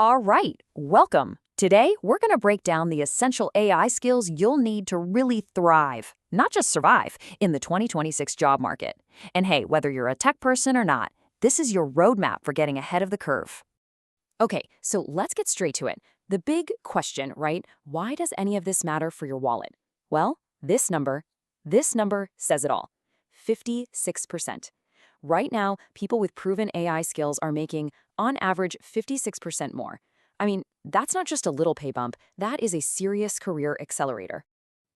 All right, welcome. Today, we're going to break down the essential AI skills you'll need to really thrive, not just survive, in the 2026 job market. And hey, whether you're a tech person or not, this is your roadmap for getting ahead of the curve. Okay, so let's get straight to it. The big question, right? Why does any of this matter for your wallet? Well, this number says it all. 56%. Right now, people with proven AI skills are making, on average, 56% more. I mean, that's not just a little pay bump, that is a serious career accelerator.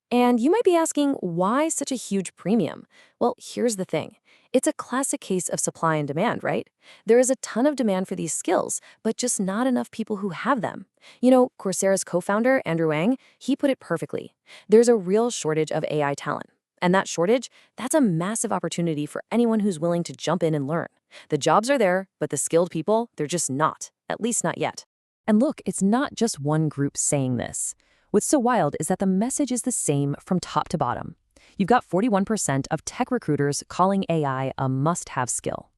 And you might be asking, why such a huge premium? Well, here's the thing. It's a classic case of supply and demand, right? There is a ton of demand for these skills, but just not enough people who have them. Coursera's co-founder, Andrew Ng, he put it perfectly. There's a real shortage of AI talent. And that shortage, that's a massive opportunity for anyone who's willing to jump in and learn. The jobs are there, but the skilled people, they're just not, at least not yet. And look, it's not just one group saying this. What's so wild is that the message is the same from top to bottom. You've got 41% of tech recruiters calling AI a must-have skill.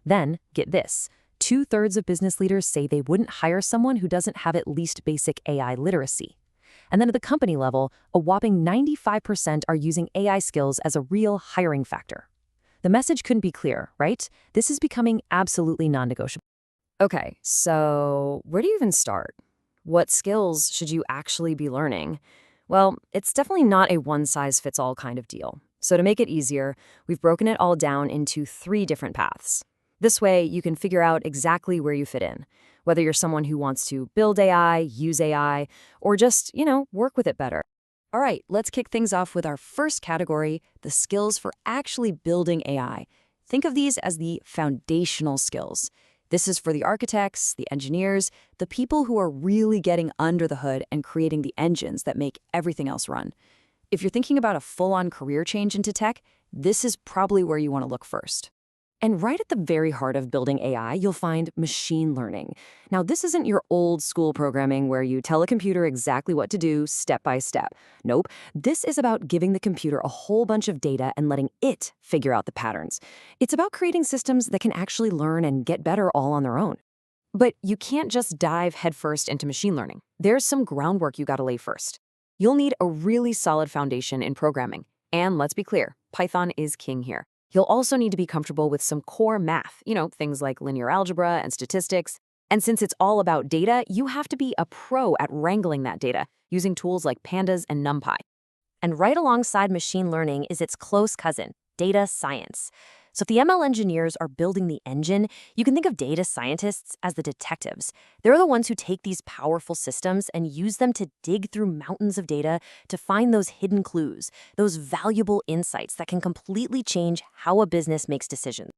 Then, get this, 2/3 of business leaders say they wouldn't hire someone who doesn't have at least basic AI literacy. And then at the company level, a whopping 95% are using AI skills as a real hiring factor. The message couldn't be clearer, right? This is becoming absolutely non-negotiable. Okay, so where do you even start? What skills should you actually be learning? Well, it's definitely not a one-size-fits-all kind of deal. So to make it easier, we've broken it all down into 3 different paths. This way, you can figure out exactly where you fit in, whether you're someone who wants to build AI, use AI, or just, work with it better. All right, let's kick things off with our first category, the skills for actually building AI. Think of these as the foundational skills. This is for the architects, the engineers, the people who are really getting under the hood and creating the engines that make everything else run. If you're thinking about a full-on career change into tech, this is probably where you want to look first. And right at the very heart of building AI, you'll find machine learning. Now, this isn't your old school programming where you tell a computer exactly what to do step by step. Nope. This is about giving the computer a whole bunch of data and letting it figure out the patterns. It's about creating systems that can actually learn and get better all on their own. But you can't just dive headfirst into machine learning. There's some groundwork you gotta lay first. You'll need a really solid foundation in programming. And let's be clear, Python is king here. You'll also need to be comfortable with some core math, things like linear algebra and statistics. And since it's all about data, you have to be a pro at wrangling that data using tools like pandas and NumPy. And right alongside machine learning is its close cousin, data science. So if the ML engineers are building the engine, you can think of data scientists as the detectives. They're the ones who take these powerful systems and use them to dig through mountains of data to find those hidden clues, those valuable insights that can completely change how a business makes decisions.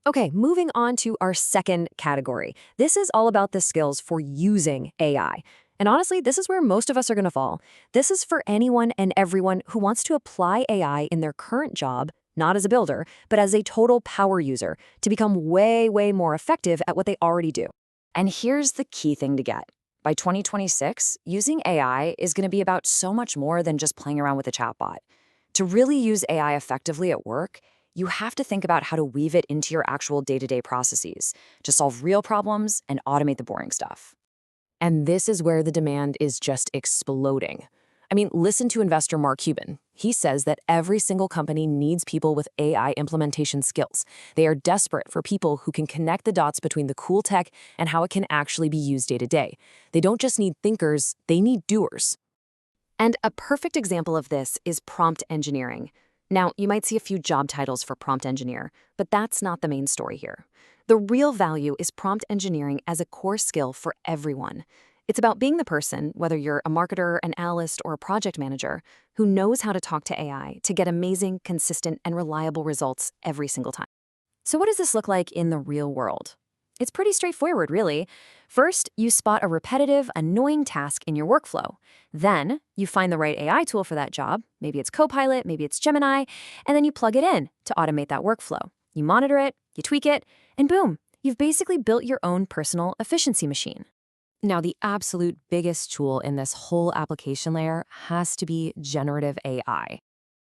Okay, moving on to our second category. This is all about the skills for using AI. And honestly, this is where most of us are going to fall. This is for anyone and everyone who wants to apply AI in their current job, not as a builder, but as a total power user to become way, way more effective at what they already do. And here's the key thing to get. By 2026, using AI is going to be about so much more than just playing around with a chatbot. To really use AI effectively at work, you have to think about how to weave it into your actual day-to-day processes to solve real problems and automate the boring stuff. And this is where the demand is just exploding. I mean, listen to investor Mark Cuban. He says that every single company needs people with AI implementation skills. They are desperate for people who can connect the dots between the cool tech and how it can actually be used day to day. They don't just need thinkers, they need doers. And a perfect example of this is prompt engineering. Now, you might see a few job titles for prompt engineer, but that's not the main story here. The real value is prompt engineering as a core skill for everyone. It's about being the person, whether you're a marketer, an analyst, or a project manager, who knows how to talk to AI to get amazing, consistent, and reliable results every single time. So what does this look like in the real world? It's pretty straightforward, really. First, you spot a repetitive, annoying task in your workflow. Then, you find the right AI tool for that job. Maybe it's Copilot, maybe it's Gemini, and then you plug it in to automate that workflow. You monitor it, you tweak it, and boom, you've basically built your own personal efficiency machine. Now, the absolute biggest tool in this whole application layer has to be generative AI.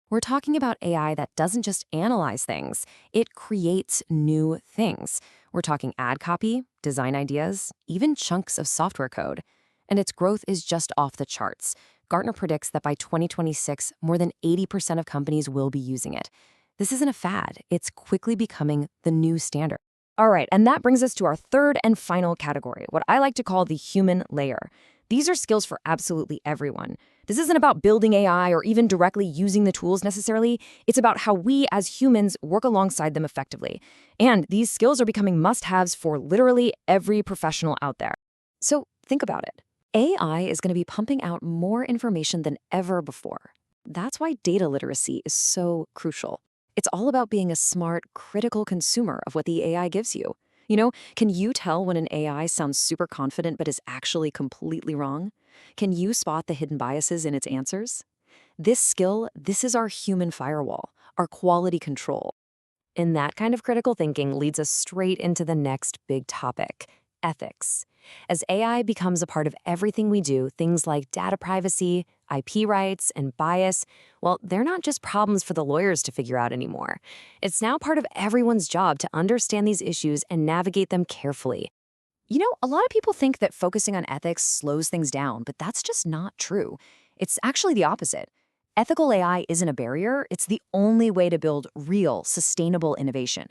We're talking about AI that doesn't just analyze things, it creates new things. We're talking ad copy, design ideas, even chunks of software code. And its growth is just off the charts. Gartner predicts that by 2026, more than 80% of companies will be using it. This isn't a fad. It's quickly becoming the new standard. All right, and that brings us to our third and final category, what I like to call the human layer. These are skills for absolutely everyone. This isn't about building AI or even directly using the tools necessarily. It's about how we as humans work alongside them effectively. And these skills are becoming must-haves for literally every professional out there. So think about it. AI is going to be pumping out more information than ever before. That's why data literacy is so crucial. It's all about being a smart, critical consumer of what the AI gives you. Can you tell when an AI sounds super confident but is actually completely wrong? Can you spot the hidden biases in its answers? This skill, this is our human firewall, our quality control. And that kind of critical thinking leads us straight into the next big topic, ethics. As AI becomes a part of everything we do, things like data privacy, IP rights, and bias, well, they're not just problems for the lawyers to figure out anymore. It's now part of everyone's job to understand these issues and navigate them carefully. A lot of people think that focusing on ethics slows things down, but that's just not true. It's actually the opposite. Ethical AI isn't a barrier, it's the only way to build real, sustainable innovation.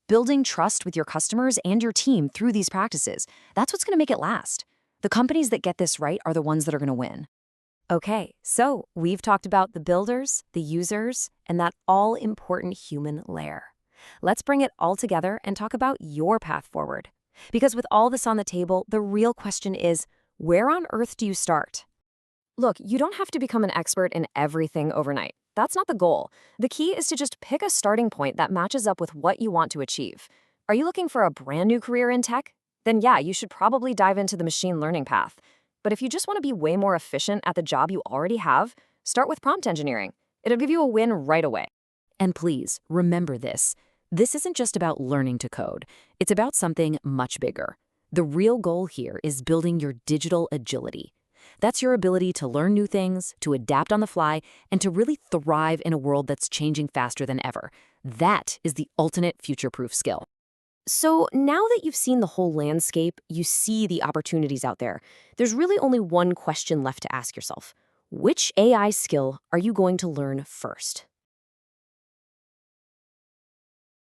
Building trust with your customers and your team through these practices, that's what's going to make it last. The companies that get this right are the ones that are going to win. Okay, so we've talked about the builders, the users, and that all-important human layer. Let's bring it all together and talk about your path forward. Because with all this on the table, the real question is, where on earth do you start? Look, you don't have to become an expert in everything overnight. That's not the goal. The key is to just pick a starting point that matches up with what you want to achieve. Are you looking for a brand new career in tech? Then yeah, you should probably dive into the machine learning path. But if you just want to be way more efficient at the job you already have, start with prompt engineering. It'll give you a win right away. And please, remember this. This isn't just about learning to code. It's about something much bigger. The real goal here is building your digital agility. That's your ability to learn new things, to adapt on the fly, and to really thrive in a world that's changing faster than ever. That is the ultimate future-proof skill. So now that you've seen the whole landscape, you see the opportunities out there, there's really only one question left to ask yourself. Which AI skill are you going to learn first?